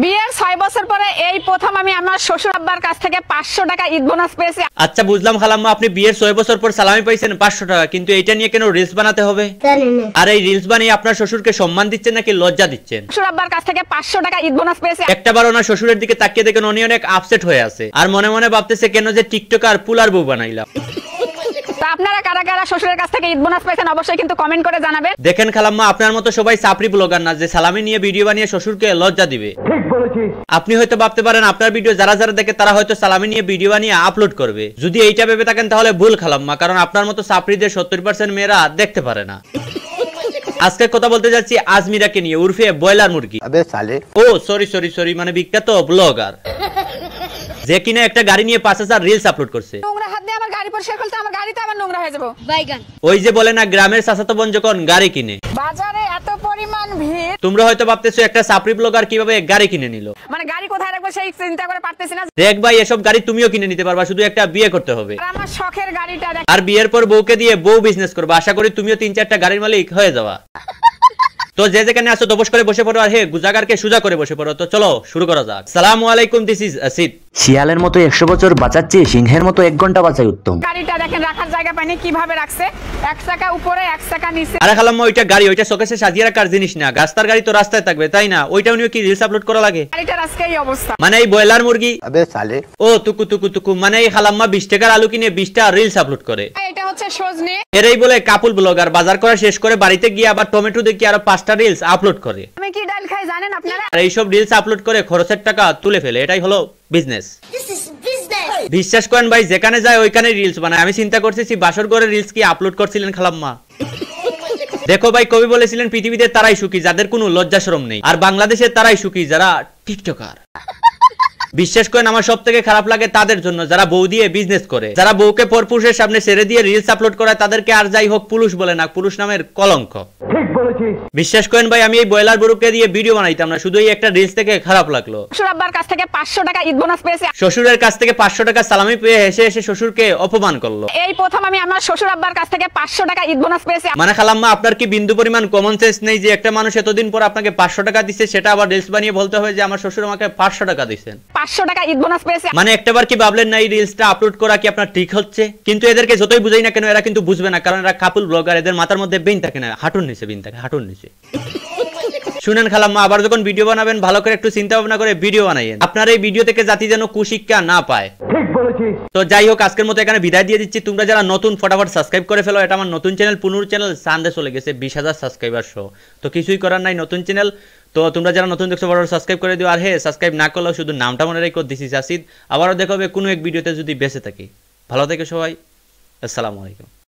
বিয়ের 6 বছর পরে এই প্রথম আমি আমার শ্বশুর আব্বার কাছ থেকে 500 টাকা ঈদ বোনাস পেয়েছি। আচ্ছা বুঝলাম খালাম্মা, আপনি বিয়ের 6 বছর পর সালামি পাইছেন 500 টাকা, কিন্তু এটা নিয়ে কেন রিলস বানাতে হবে? আর এই রিলস বানিয়ে আপনার শ্বশুরকে সম্মান দিচ্ছেন নাকি লজ্জা দিচ্ছেন? শ্বশুর আব্বার কাছ থেকে 500 টাকা ঈদ বোনাস পেয়েছি। একটাবার ওনার শ্বশুরের দিকে তাকিয়ে দেখেন উনি অনেক আপসেট হয়ে আছে, আর মনে মনে ভাবতেছে কেন যে টিকটকার পুলার বউ বানাইলাম। তো আপনারা কারা কারা শ্বশুরের কাছ থেকে ঈদ বোনাস পেয়েছেন অবশ্যই কিন্তু কমেন্ট করে জানাবেন। দেখেন খালাম্মা, আপনার মতো সবাই সাপরি ব্লগার না যে সালামি নিয়ে ভিডিও বানিয়ে শ্বশুরকে লজ্জা দিবে। ঠিক বলেছিস। আপনি হয়তো ভাবতে পারেন আপনার ভিডিও যারা যারা দেখে তারা হয়তো সালামি নিয়ে ভিডিও বানিয়ে আপলোড করবে। যদি এইটা ভেবে থাকেন তাহলে ভুল খালাম্মা, কারণ আপনার মতো সাপরিদের 70% মেয়েরা দেখতে পারে না। আজকে কথা বলতে যাচ্ছি আজমিরাকে নিয়ে, উর্ফে ব্রয়লার মুরগি। আবে সালে। ও সরি মানে বিখ্যাত ব্লগার যে কিনা একটা গাড়ি নিয়ে 5000 রিলস আপলোড করছে। নোংরা হাত দিয়ে আমার গাড়ি পরিষ্কার করতে আমার গাড়িতে আবার নোংরা হয়ে যাবে। বাইগান। ওই যে বলে না গ্রামের চাচাতো বোন যখন গাড়ি কিনে, বাজারে এত পরিমাণ ভিড়। তোমরা হয়তো ভাবতেছো একটা সাপরি ব্লগার কিভাবে গাড়ি কিনে নিল, মানে গাড়ি কোথায় রাখবো সেই চিন্তা করে পারতেছি না। দেখ ভাই, এসব গাড়ি তুমিও কিনে নিতে পারবা, শুধু একটা বিয়ে করতে হবে। আর আমার শখের গাড়িটা দেখ। আর বিয়ের পর বউকে দিয়ে বউ বিজনেস করবা, আশা করি তুমিও 3-4টা গাড়ির মালিক হয়ে যাবা। তো যে যেখানে আছো দবস করে বসে পড়ো, আর হে গুজাগারকে সুজা করে বসে পড়ো। তো চলো শুরু করা যাক। আসসালামু আলাইকুম, দিস ইজ আসিদ। শিয়ালের মতো 100 বছর বাঁচাচ্ছে, সিংহের মতো 1 ঘন্টা বাঁচাই উত্তম। গাড়িটা দেখেন রাখার জায়গা পায়নি, কিভাবে রাখছে, এক চাকা উপরে এক চাকা নিচে। আরে খালাম্মা, ওইটা গাড়ি, ওইটা শোকেসে সাজিয়ে রাখার জিনিস না। রাস্তার গাড়ি তো রাস্তায় থাকবে, তাই না? ওইটাও নিয়ে কি রিলস আপলোড করা লাগে? গাড়িটার আজকে এই অবস্থা। মানে এই ব্রয়লার মুরগি, আবে সালে। ও তুকু মানে এই খালাম্মা 20 টাকার আলু কিনে 20টা রিলস আপলোড করে। এটা হচ্ছে সজনে। এরাই বলে কাপুল ব্লগার। বাজার করা শেষ করে বাড়িতে গিয়ে আবার টমেটো দেখি আরো 5টা রিলস আপলোড করে। আমি কি ডাল খাই জানেন আপনারা? আর এইসব রিলস আপলোড করে খরচের টাকা তুলে ফেলে। এটাই হলো বিজনেস। বিশ্বাস করেন ভাই, যেখানে যায় ওইখানে রিলস বানায়। আমি চিন্তা করতেছি বাসর ঘরে রিলস কি আপলোড করছিলেন খালাম্মা? দেখো ভাই, কবি বলেছিলেন পৃথিবীতে তারাই সুখী যাদের কোনো লজ্জা শরম নেই, আর বাংলাদেশে তারাই সুখী যারা টিকটকার। বিশ্বাস করেন আমার সব থেকে খারাপ লাগে তাদের জন্য যারা বউ দিয়ে বিজনেস করে, যারা বউকে পরপুরুষের সামনে ছেড়ে দিয়ে রিলস আপলোড করায়। তাদেরকে আর যাই হোক পুরুষ বলে না, পুরুষ নামের কলঙ্ক। ঠিক বলেছিস। বিশ্বাস করেন ভাই, আমি এই ব্রয়লার গরুকে দিয়ে ভিডিও বানাইতাম না, শুধু এই একটা রিলস থেকে খারাপ লাগলো। শ্বশুর আব্বার কাছ থেকে 500 টাকা ঈদ বোনাস পেয়েছি। শ্বশুরের কাছ থেকে 500 টাকা সালামি পেয়ে হেসে হেসে শ্বশুরকে অপমান করলো। এই প্রথম আমি আমার শ্বশুর আব্বার কাছ থেকে 500 টাকা ঈদ বোনাস পেয়েছি। মানে খালাম্মা, আপনার কি বিন্দু পরিমাণ কমন সেন্স নেই যে একটা মানুষ এতদিন পর আপনাকে 500 টাকা দিচ্ছে, সেটা আবার রিলস বানিয়ে বলতে হবে যে আমার শ্বশুর আমাকে 500 টাকা দিচ্ছেন? 500 টাকা ঈদ বোনাস পেয়েছি। মানে একটাবার কি ভাবলেন না এই রিলসটা আপলোড করা কি আপনার ঠিক হচ্ছে? কিন্তু এদেরকে যতই বুঝাই না কেন এরা কিন্তু বুঝবে না, কারণ এরা কাপুল ব্লগার। এদের মাথার মধ্যে বেইন থাকে না, হাঁটুর নিচে বেইন থাকে, হাঁটুর নিচে। শুনেন খালাম্মা, আবার যখন ভিডিও বানাবেন ভালো করে একটু চিন্তা ভাবনা করে ভিডিও বানাইয়েন। আপনার এই ভিডিও থেকে জাতি যেন কুশিক্ষা না পায়। ঠিক বলেছিস। তো যাই হোক, আজকের মতো এখানে বিদায় দিয়ে দিচ্ছি। তোমরা যারা নতুন ফটাফট সাবস্ক্রাইব করে ফেলো। এটা আমার নতুন চ্যানেল, পুনুর চ্যানেল, সানডে চলে গেছে 20,000 সাবস্ক্রাইবার সহ। তো কিছুই করার নাই, নতুন চ্যানেল। তো তোমরা যারা নতুন দেখছো ফটাফট সাবস্ক্রাইব করে দিও। আর হে, সাবস্ক্রাইব না করলেও শুধু নামটা মনে রেখো, দিস ইজ আসিদ। আবারও দেখা হবে কোনো এক ভিডিওতে যদি বেঁচে থাকি। ভালো থেকো সবাই, আসসালামু আলাইকুম।